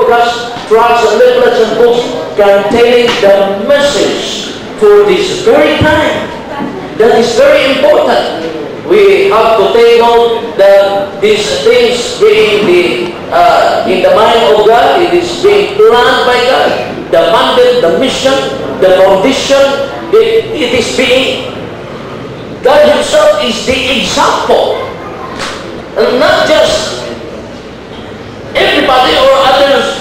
broadcast tracts and leaflets and books containing the message for this very time. That is very important. We have to take note that these things being in the mind of God, it is being planned by God. The mandate, the mission, the condition, it is being, God Himself is the example. And not just everybody or others.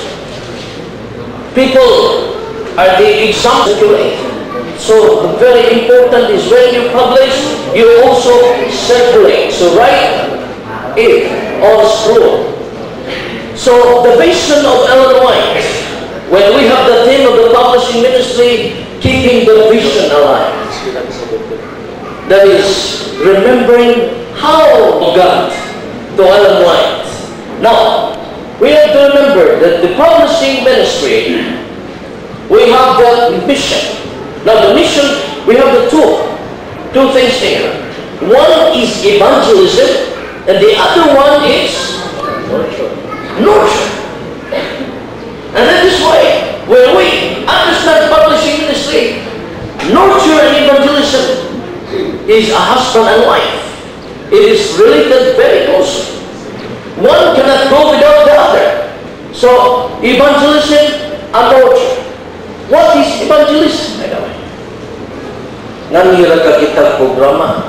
People are the example. So very important is when you publish, you also circulate. So write it on scroll. So the vision of Ellen White, when we have the theme of the publishing ministry, keeping the vision alive. That is remembering how God to Ellen White. Now, we have to remember that the publishing ministry, we have the mission. Now the mission, we have the two things here. One is evangelism, and the other one is nurture. And that is why, when we understand publishing ministry, nurture and evangelism is a husband and wife. It is related very closely. One cannot go without the other. So, evangelism and nurture. What is evangelism, by the way? Nangira ka kita programa,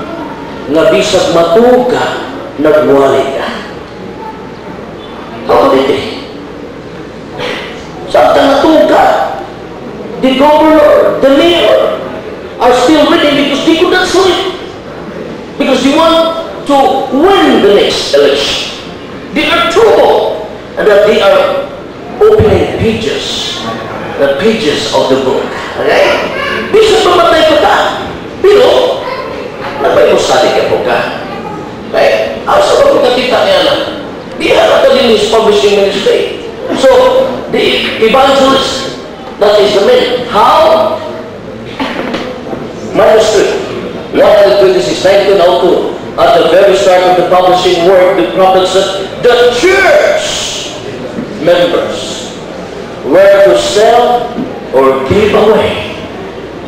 nga bisag matuga, nagwali ka. How did it? Samtang matuga, the governor, the mayor, are still waiting because they could not sleep. Because they want to win the next election. They are troubled, and that they are opening pages, the pages of the book. Okay? Bisa pamatay ko ta. Pero, nagpapusali ka po ka. Okay? Asa ba po nakita niya na? Di harap din is publishing ministry. So, the evangelist, that is the man. How? Manuscript 126, 1902. At the very start of the publishing work, the prophet said, the church members were to sell or give away.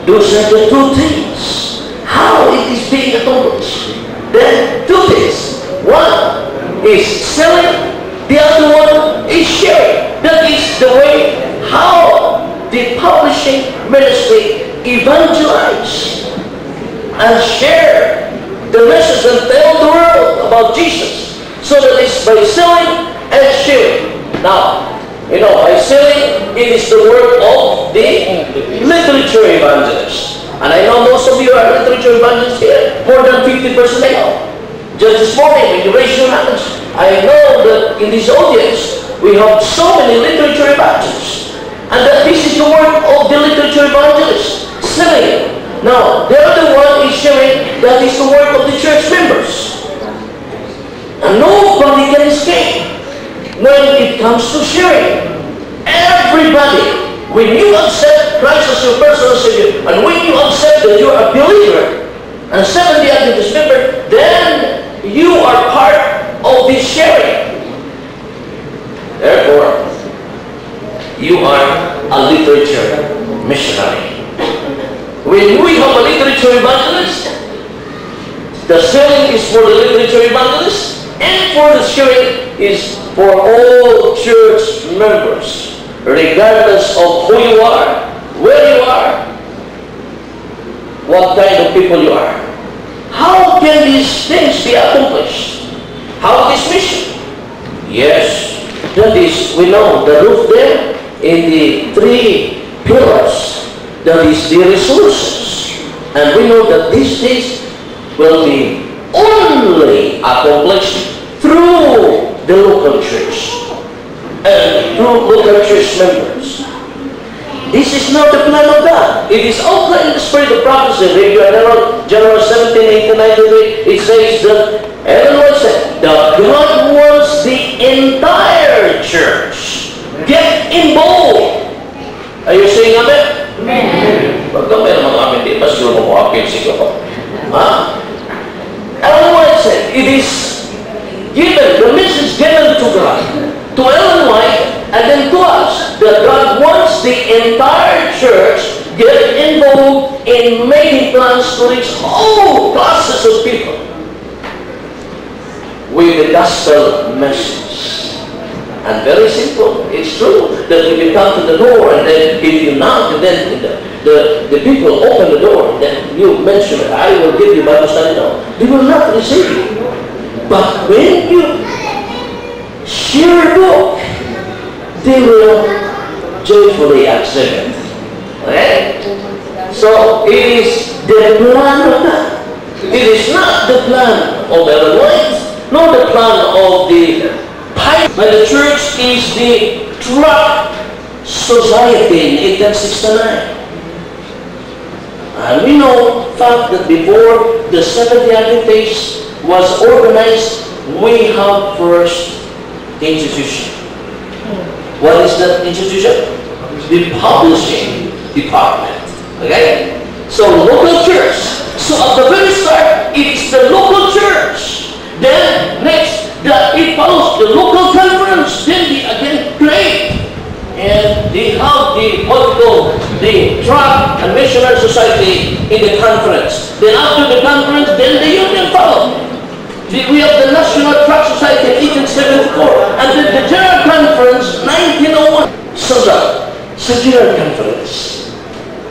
Those are the two things. How it is being accomplished. Then two things. One is selling, the other one is sharing. That is the way how the publishing ministry evangelize and share the message and tell the world about Jesus. So that it's by selling and sharing. Now, you know, by selling, it is the work of the literature evangelist. And I know most of you are literature evangelists here. More than 50% I know. Just this morning, when you raise your hands, I know that in this audience, we have so many literature evangelists. And that this is the work of the literature evangelist. Selling. Now, the other one is sharing, that is the work of the church members. And nobody can escape when it comes to sharing. Everybody, when you accept Christ as your personal Savior, and when you accept that you are a believer and Seventh-day Adventist member, then you are part of this sharing. Therefore, you are a literature missionary. When we have a literature evangelist, the selling is for the literature evangelist, and for the sharing is for all church members, regardless of who you are, where you are, what kind of people you are. How can these things be accomplished? How this mission? Yes, that is, we know the roof there in the three pillars. That is the resources. And we know that these things will be only accomplished through the local church and through local church members. This is not the plan of God. It is outlined in the spirit of prophecy. Read January 17, 1893. It says that everyone said that God wants the entire church. Get involved. Are you saying amen? Amen. Pagka may naman amin din, mas gulo mo akin siguro. Ellen White said, it is given, the message given to God, to Ellen White, and then to us. the entire church get involved in making plans to reach all classes of people with the gospel message. And very simple. It's true that if you come to the door and then if you knock and then the people open the door and then you mention, I will give you Bible study now. They will not receive you. But when you share a book, they will joyfully accept it. Okay? So it is the plan of God. It is not the plan of Illinois, nor the plan of the pipe. But the church is the truck society in 1869. And we know fact that before the Seventh-day Adventist was organized, we have first institution. What is that institution? The publishing department. Okay? So local church. So at the very start, it's the local church. Then next, it follows the local conference. Then they again create. And they have the tract and missionary society in the conference. Then after the conference, then the union follows. We have the National Tract Society in 1874. And then the General Conference, 1901. So that, sa General Conference,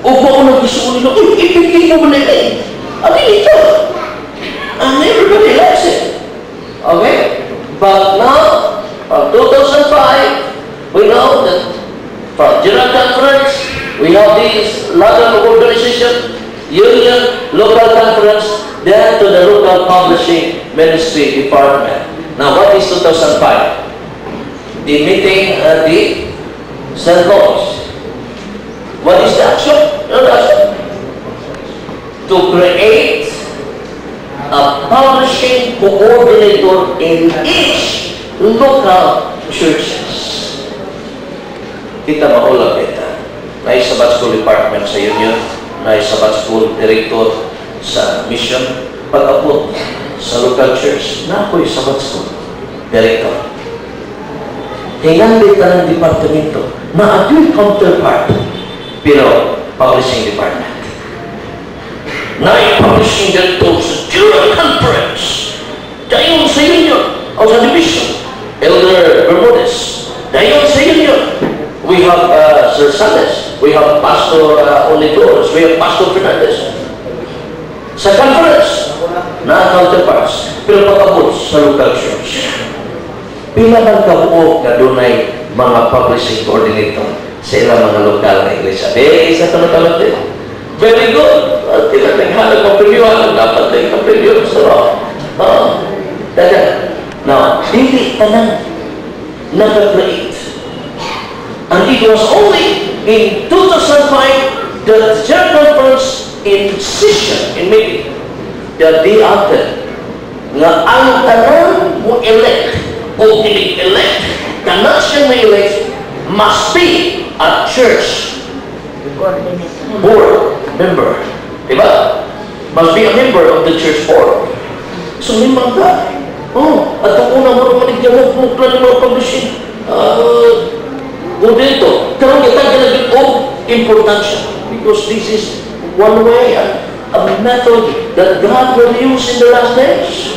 upo ko ng gusto ko nila, ipigay mo ba nila eh? Abi ito. And everybody likes it. Okay? But now, from 2005, we know that from General Conference, we have these lot of organizations, union, local conference, then to the local publishing ministry department. Now, what is 2005? The meeting at the St. Louis. What is the action? You know the action? To create a publishing coordinator in each local churches. Kita maulap kita. Naisabat school department sa union, naisabat school director sa mission, pag-apot sa local church, na ako'y sabat school director. Hinganlit na ng departamento na ako'y counterpart, pero publishing department. Na-publishing director sa General Conference, dayon sa union, o sa division, Elder Bermudez, dayon sa union. We have Sir Sales, we have Pastor Olitores, we have Pastor Fernandez. Sa conference, na-counterparts, pero pag-abot sa local church. Pila man kabuo na dunay mga publishing coordinator sa ilang mga lokal na iglesia. Isa ito na talat din. Very good. Tinatanghalag ang previewan. Dapat din ang preview. Sarap. Now, hindi pa na nag-create. And it was only in 2005 that the General Conference in session, in meeting, that they acted na ang tanan mo elect o elect kana siya may elect must be a church board member. Diba? Must be a member of the church board. So, limang ka. At ang una mo manigyan mo plan mo publishing dito. Karang kita ginagin importansya. Because this is one way, a method that God will use in the last days.